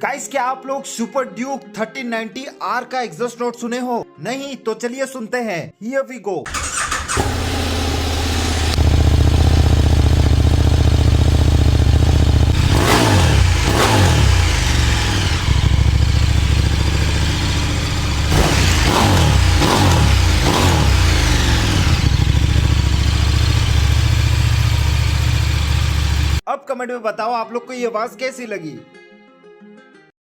Guys, क्या आप लोग सुपर ड्यूक 1390 आर का एग्जॉस्ट नोट सुने हो? नहीं तो चलिए सुनते हैं। Here we go. अब कमेंट में बताओ आप लोग को ये आवाज कैसी लगी।